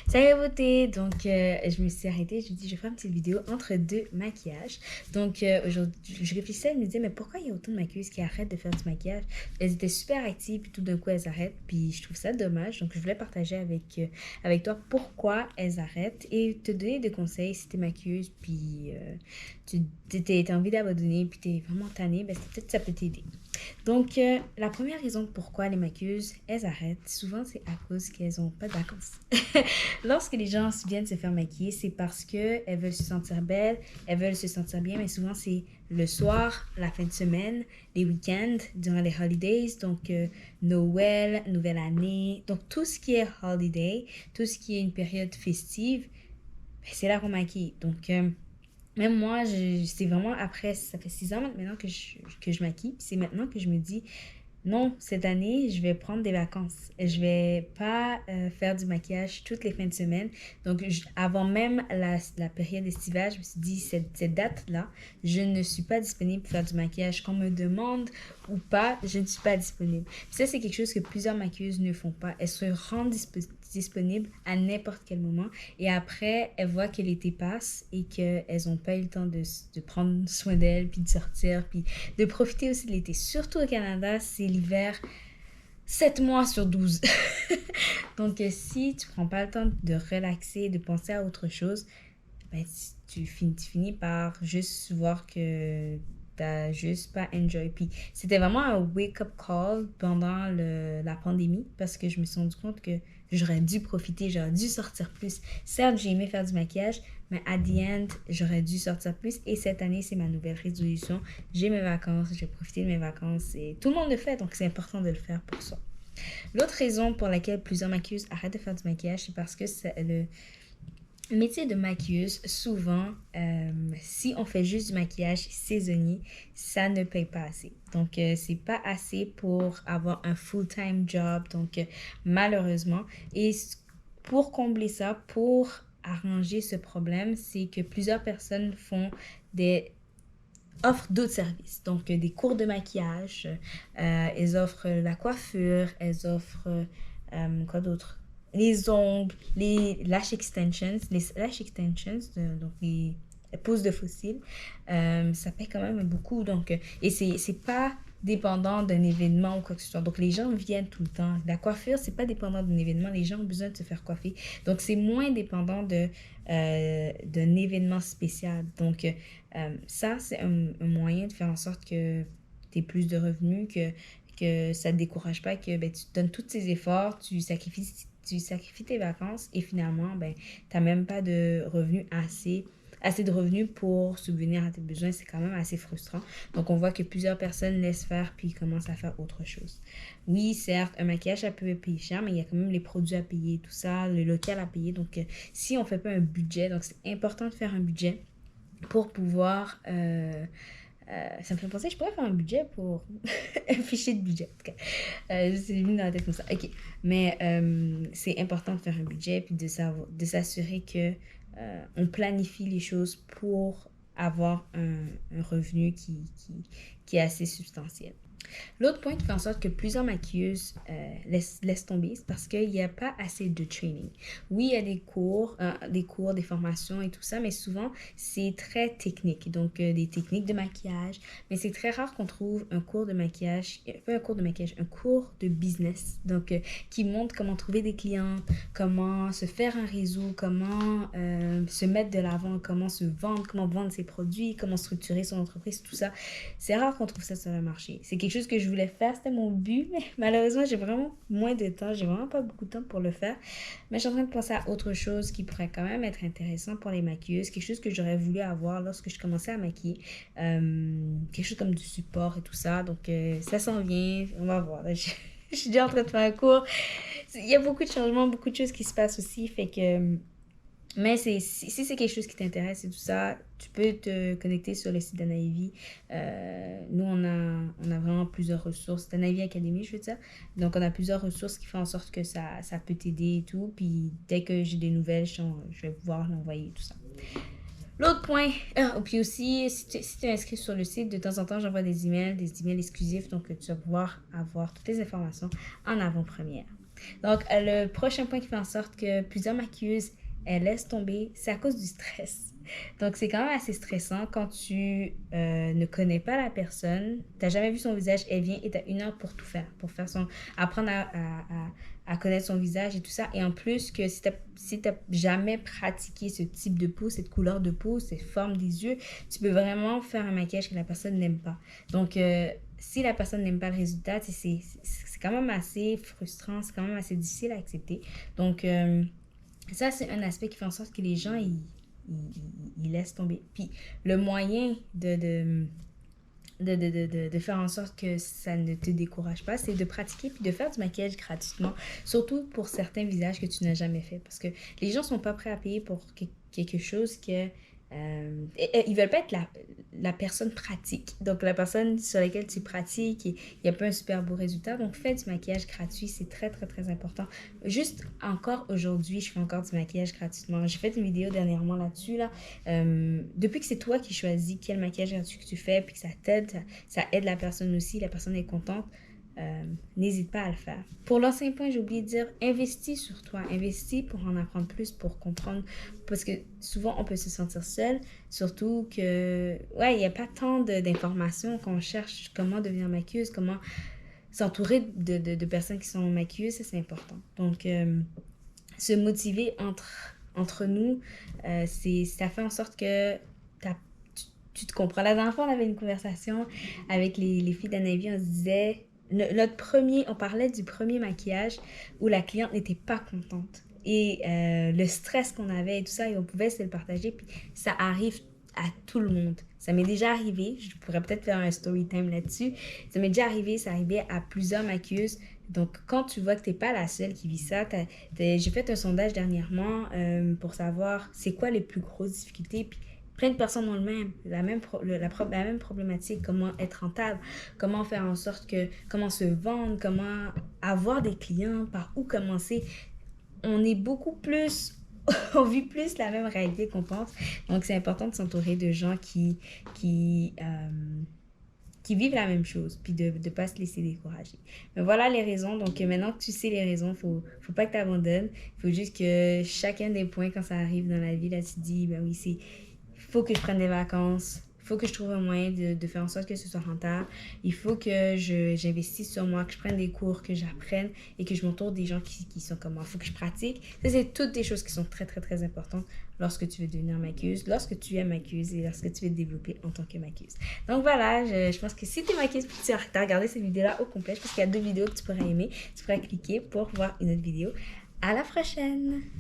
Salut la beauté! Donc, je me suis arrêtée, je me dis, je vais faire une petite vidéo entre deux maquillages. Donc, aujourd'hui, je réfléchissais, je me disais, mais pourquoi il y a autant de maquilleuses qui arrêtent de faire du maquillage? Elles étaient super actives, puis tout d'un coup, elles arrêtent, puis je trouve ça dommage. Donc, je voulais partager avec toi pourquoi elles arrêtent et te donner des conseils si t'es maquilleuse, puis t'as envie d'abandonner, puis t'es vraiment tannée, ben, peut-être ça peut t'aider. Donc, la première raison pourquoi les maquilleuses, elles arrêtent, souvent c'est à cause qu'elles n'ont pas de vacances. Lorsque les gens viennent se faire maquiller, c'est parce qu'elles veulent se sentir belles, elles veulent se sentir bien, mais souvent c'est le soir, la fin de semaine, les week-ends, durant les holidays, donc Noël, Nouvelle Année, donc tout ce qui est holiday, tout ce qui est une période festive, ben, c'est là qu'on maquille. Donc, même moi, c'est vraiment après, ça fait 6 ans maintenant que je maquille. C'est maintenant que je me dis, non, cette année, je vais prendre des vacances. Je vais pas faire du maquillage toutes les fins de semaine. Donc, avant même la période estivale, je me suis dit, cette date-là, je ne suis pas disponible pour faire du maquillage. Qu'on me demande ou pas, je ne suis pas disponible. Puis ça, c'est quelque chose que plusieurs maquilleuses ne font pas. Elles se rendent disponibles à n'importe quel moment. Et après, elles voient que l'été passe et qu'elles n'ont pas eu le temps de prendre soin d'elles, puis de sortir, puis de profiter aussi de l'été. Surtout au Canada, c'est l'hiver 7 mois sur 12. Donc, si tu prends pas le temps de relaxer, de penser à autre chose, ben, tu finis par juste voir que t'as juste pas enjoy. Puis c'était vraiment un wake-up call pendant la pandémie parce que je me suis rendu compte que j'aurais dû profiter, j'aurais dû sortir plus. Certes, j'ai aimé faire du maquillage, mais at the end, j'aurais dû sortir plus. Et cette année, c'est ma nouvelle résolution. J'ai mes vacances, j'ai profité de mes vacances et tout le monde le fait, donc c'est important de le faire pour soi. L'autre raison pour laquelle plusieurs maquilleuses arrêtent de faire du maquillage, c'est parce que le métier de maquilleuse, souvent, si on fait juste du maquillage saisonnier, ça ne paye pas assez. Donc, c'est pas assez pour avoir un full-time job. Donc, malheureusement. Et pour combler ça, pour arranger ce problème, c'est que plusieurs personnes font des offrent d'autres services. Donc, des cours de maquillage, elles offrent la coiffure, elles offrent quoi d'autre? Les ongles, les lash extensions, donc les pousses de fossiles, ça paye quand même beaucoup. Donc, et c'est pas dépendant d'un événement ou quoi que ce soit. Donc, les gens viennent tout le temps. La coiffure, c'est pas dépendant d'un événement. Les gens ont besoin de se faire coiffer. Donc, c'est moins dépendant d'un événement spécial. Donc, ça, c'est un moyen de faire en sorte que tu aies plus de revenus, que ça ne te décourage pas, que ben, tu donnes tous tes efforts, tu sacrifies tes vacances et finalement, ben, tu n'as même pas de revenus assez de revenus pour subvenir à tes besoins. C'est quand même assez frustrant. Donc, on voit que plusieurs personnes laissent faire puis commencent à faire autre chose. Oui, certes, un maquillage, ça peut payer cher, mais il y a quand même les produits à payer, tout ça, le local à payer. Donc, si on ne fait pas un budget, donc c'est important de faire un budget pour pouvoir... ça me fait penser que je pourrais faire un budget pour un fichier de budget. En tout cas, c'est venu dans la tête comme ça. Ok, mais c'est important de faire un budget puis de s'assurer que on planifie les choses pour avoir un revenu qui est assez substantiel. L'autre point qui fait en sorte que plusieurs maquilleuses laissent tomber, c'est parce qu'il n'y a pas assez de training. Oui, il y a des cours, des formations et tout ça, mais souvent, c'est très technique. Donc, des techniques de maquillage, mais c'est très rare qu'on trouve un cours de maquillage, pas un cours de maquillage, un cours de business. Donc, qui montre comment trouver des clientes, comment se faire un réseau, comment se mettre de l'avant, comment se vendre, comment vendre ses produits, comment structurer son entreprise, tout ça. C'est rare qu'on trouve ça sur le marché. C'est quelque chose que je voulais faire, c'était mon but, mais malheureusement, j'ai vraiment moins de temps, j'ai vraiment pas beaucoup de temps pour le faire. Mais je suis en train de penser à autre chose qui pourrait quand même être intéressant pour les maquilleuses, quelque chose que j'aurais voulu avoir lorsque je commençais à maquiller, quelque chose comme du support et tout ça. Donc, ça s'en vient, on va voir. Là, je suis déjà en train de faire un cours. Il y a beaucoup de changements, beaucoup de choses qui se passent aussi, fait que... Mais si c'est quelque chose qui t'intéresse et tout ça, tu peux te connecter sur le site d'Anaïvi. Nous, on a vraiment plusieurs ressources. D'Anaïvi Academy, je veux dire. Donc, on a plusieurs ressources qui font en sorte que ça peut t'aider et tout. Puis, dès que j'ai des nouvelles, je vais pouvoir l'envoyer et tout ça. L'autre point, puis aussi, si tu es inscrit sur le site, de temps en temps, j'envoie des emails exclusifs. Donc, tu vas pouvoir avoir toutes les informations en avant-première. Donc, le prochain point qui fait en sorte que plusieurs maquilleuses, elles laissent tomber, c'est à cause du stress. Donc, c'est quand même assez stressant quand tu ne connais pas la personne, tu n'as jamais vu son visage, elle vient et tu as 1 heure pour tout faire, pour faire apprendre à connaître son visage et tout ça. Et en plus, que si tu jamais pratiqué ce type de peau, cette couleur de peau, cette forme des yeux, tu peux vraiment faire un maquillage que la personne n'aime pas. Donc, si la personne n'aime pas le résultat, c'est quand même assez frustrant, c'est quand même assez difficile à accepter. Donc, ça, c'est un aspect qui fait en sorte que les gens, ils laissent tomber. Puis, le moyen de faire en sorte que ça ne te décourage pas, c'est de pratiquer puis de faire du maquillage gratuitement, surtout pour certains visages que tu n'as jamais fait. Parce que les gens sont pas prêts à payer pour quelque chose que ils veulent pas être la personne pratique. Donc, la personne sur laquelle tu pratiques, il n'y a pas un super beau résultat. Donc, fais du maquillage gratuit, c'est très, très, très important. Juste encore aujourd'hui, je fais encore du maquillage gratuitement. J'ai fait une vidéo dernièrement là-dessus. Là. Depuis que c'est toi qui choisis quel maquillage gratuit que tu fais, puis que ça t'aide, ça aide la personne aussi, la personne est contente. N'hésite pas à le faire. Pour l'ancien point, j'ai oublié de dire, investis sur toi, investis pour en apprendre plus, pour comprendre, parce que souvent on peut se sentir seul, surtout que, ouais, il n'y a pas tant d'informations quand on cherche comment devenir maquilleuse, comment s'entourer de personnes qui sont maquilleuses, ça c'est important. Donc, se motiver entre nous, ça fait en sorte que tu te comprends. La dernière fois, on avait une conversation avec les filles d'Anavi, on se disait, on parlait du premier maquillage où la cliente n'était pas contente. Et le stress qu'on avait et tout ça, et on pouvait se le partager. Puis ça arrive à tout le monde. Ça m'est déjà arrivé, je pourrais peut-être faire un story time là-dessus. Ça m'est déjà arrivé, ça arrivait à plusieurs maquilleuses. Donc, quand tu vois que tu n'es pas la seule qui vit ça, j'ai fait un sondage dernièrement pour savoir c'est quoi les plus grosses difficultés. Puis plein de personnes ont la même problématique, comment être rentable, comment faire en sorte comment se vendre, comment avoir des clients, par où commencer. On est beaucoup plus, on vit plus la même réalité qu'on pense. Donc, c'est important de s'entourer de gens qui vivent la même chose, puis de ne pas se laisser décourager. Mais voilà les raisons. Donc, maintenant que tu sais les raisons, faut pas que tu abandonnes. Il faut juste que chacun des points, quand ça arrive dans la vie, là, tu te dis, ben oui, il faut que je prenne des vacances. Il faut que je trouve un moyen de faire en sorte que ce soit rentable. Il faut que j'investisse sur moi, que je prenne des cours, que j'apprenne et que je m'entoure des gens qui sont comme moi. Il faut que je pratique. Ça, c'est toutes des choses qui sont très, très, très importantes lorsque tu veux devenir maquilleuse, lorsque tu es maquilleuse et lorsque tu veux te développer en tant que maquilleuse. Donc voilà, je pense que si tu es maquilleuse et que tu as regardé cette vidéo-là au complet, je pense qu'il y a 2 vidéos que tu pourrais aimer. Tu pourrais cliquer pour voir une autre vidéo. À la prochaine!